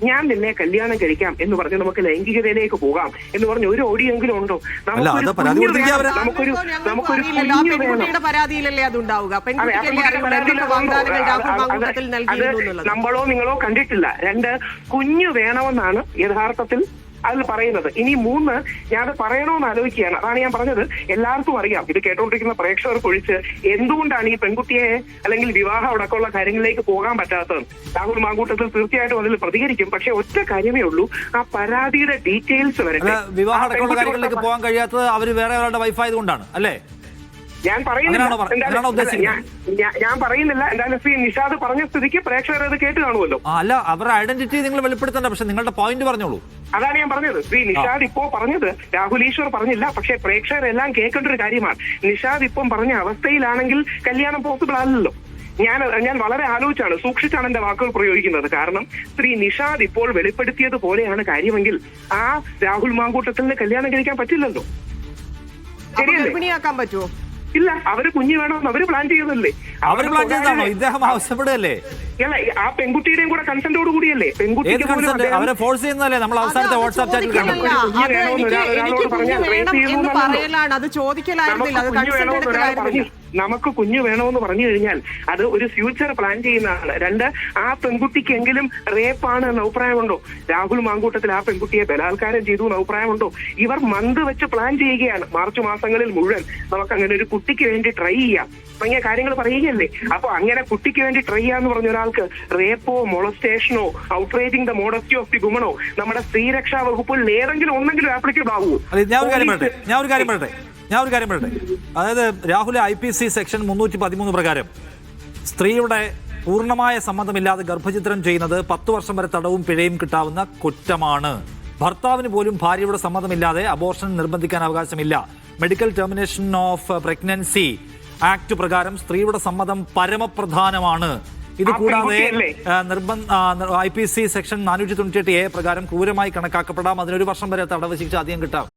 ഞാൻ നിന്നെ കല്യാണം കഴിക്കാം എന്ന് പറഞ്ഞ് നമുക്ക് ലൈംഗികതയിലേക്ക് പോകാം എന്ന് പറഞ്ഞ ഒരു ഓഡിയെങ്കിലും ഉണ്ടോ? നമുക്കൊരു പരാതിയിലല്ലേ അതുണ്ടാവുക? നമ്മളോ നിങ്ങളോ കണ്ടിട്ടില്ല. 2 കുഞ്ഞു വേണമെന്നാണ് യഥാർത്ഥത്തിൽ അതിൽ പറയുന്നത്. ഇനി 3 ഞാനത് പറയണമെന്ന് ആലോചിക്കുകയാണ്. അതാണ് ഞാൻ പറഞ്ഞത്. എല്ലാവർക്കും അറിയാം, ഇത് കേട്ടോണ്ടിരിക്കുന്ന പ്രേക്ഷകർക്കൊഴിച്ച് എന്തുകൊണ്ടാണ് ഈ പെൺകുട്ടിയെ അല്ലെങ്കിൽ വിവാഹം അടക്കമുള്ള കാര്യങ്ങളിലേക്ക് പോകാൻ പറ്റാത്തത്. രാഹുൽ മാങ്കൂട്ടത്തിൽ തീർച്ചയായിട്ടും അതിൽ പ്രതികരിക്കും. പക്ഷെ ഒറ്റ കാര്യമേ ഉള്ളൂ, ആ പരാതിയുടെ ഡീറ്റെയിൽസ് വരട്ടെ. വിവാഹ അടക്കമുള്ള കാര്യങ്ങളിലേക്ക് പോകാൻ കഴിയാത്തത് അവര് വേറെ ഒരാളുടെ വൈഫായതുകൊണ്ടാണ് അല്ലേ? ഞാൻ പറയുന്നില്ല. ഞാൻ പറയുന്നില്ല. എന്തായാലും ശ്രീ നിഷാദ് പറഞ്ഞ സ്ഥിതിക്ക് പ്രേക്ഷകർ അത് കേട്ട് കാണുമല്ലോ. അല്ല, അവരുടെ ഐഡന്റിറ്റി നിങ്ങൾ വെളിപ്പെടുത്തണ്ട, പക്ഷെ നിങ്ങളുടെ പോയിന്റ് പറഞ്ഞോളൂ. അതാണ് ഞാൻ പറഞ്ഞത്. ശ്രീ നിഷാദ് ഇപ്പോ പറഞ്ഞത് രാഹുൽ ഈശ്വർ പറഞ്ഞില്ല, പക്ഷെ പ്രേക്ഷകരെല്ലാം കേൾക്കേണ്ട ഒരു കാര്യമാണ്. നിഷാദ് ഇപ്പം പറഞ്ഞ അവസ്ഥയിലാണെങ്കിൽ കല്യാണം പോസിബിൾ അല്ലല്ലോ. ഞാൻ വളരെ ആലോചിച്ചാണ്, സൂക്ഷിച്ചാണ് എന്റെ വാക്കുകൾ പ്രയോഗിക്കുന്നത്. കാരണം ശ്രീ നിഷാദ് ഇപ്പോൾ വെളിപ്പെടുത്തിയത് പോലെയാണ് കാര്യമെങ്കിൽ ആ രാഹുൽ മാങ്കൂട്ടത്തിന് കല്യാണം കഴിക്കാൻ പറ്റില്ലല്ലോ. ഗർഭിണിയാക്കാൻ പറ്റുമോ? ഇല്ല, അവര് കുഞ്ഞു വേണമെന്ന് അവര് പ്ലാൻ ചെയ്യുന്നല്ലേ. അവർ പ്ലാൻ ചെയ്താണോ? ഇദ്ദേഹം ആവശ്യപ്പെടുകയല്ലേ? അല്ല, ആ പെൺകുട്ടിയുടെയും കൂടെ കൺസെന്റോട് കൂടിയല്ലേ. പെൺകുട്ടി അവരെ ഫോഴ്സ് ചെയ്യുന്നതല്ലേ? നമ്മൾ അവസാനത്തെ വാട്സ്ആപ്പ് ചാറ്റിൽ കണ്ടു. നമുക്ക് കുഞ്ഞു വേണമെന്ന് പറഞ്ഞു കഴിഞ്ഞാൽ അത് ഒരു ഫ്യൂച്ചർ പ്ലാൻ ചെയ്യുന്നതാണ്. 2 ആ പെൺകുട്ടിക്കെങ്കിലും റേപ്പാണ് എന്ന അഭിപ്രായമുണ്ടോ? രാഹുൽ മാങ്കൂട്ടത്തിൽ ആ പെൺകുട്ടിയെ ബലാത്കാരം ചെയ്തു എന്ന അഭിപ്രായമുണ്ടോ? ഇവർ മന്ത് വെച്ച് പ്ലാൻ ചെയ്യുകയാണ്. മാർച്ച് മാസങ്ങളിൽ മുഴുവൻ നമുക്ക് അങ്ങനെ ഒരു കുട്ടിക്ക് വേണ്ടി ട്രൈ ചെയ്യാം തുടങ്ങിയ കാര്യങ്ങൾ പറയുകയല്ലേ. അപ്പൊ അങ്ങനെ കുട്ടിക്ക് വേണ്ടി ട്രൈ ചെയ്യാന്ന് പറഞ്ഞ ഒരാൾക്ക് റേപ്പോ മൊളസ്റ്റേഷനോ outraging the modesty of the വുമണോ നമ്മുടെ സ്ത്രീരക്ഷാ വകുപ്പിൽ ഏതെങ്കിലും ഒന്നെങ്കിലും ആപ്ലിക്കബിൾ ആവുമോ? ഞാൻ ഒരു കാര്യം പറയട്ടെ. അതായത് രാഹുൽ IPC സെക്ഷൻ 313 പ്രകാരം സ്ത്രീയുടെ പൂർണ്ണമായ സമ്മതമില്ലാതെ ഗർഭചിത്രം ചെയ്യുന്നത് 10 വർഷം വരെ തടവും പിഴയും കിട്ടാവുന്ന കുറ്റമാണ്. ഭർത്താവിന് പോലും ഭാര്യയുടെ സമ്മതമില്ലാതെ അബോർഷൻ നിർബന്ധിക്കാൻ അവകാശമില്ല. Medical termination of pregnancy act പ്രകാരം സ്ത്രീയുടെ സമ്മതം പരമപ്രധാനമാണ്. ഇത് കൂടാതെ IPC സെക്ഷൻ 498A പ്രകാരം ക്രൂരമായി കണക്കാക്കപ്പെടാം. അതിനൊരു വർഷം വരെ തടവ് ശിക്ഷ അധികം കിട്ടാം.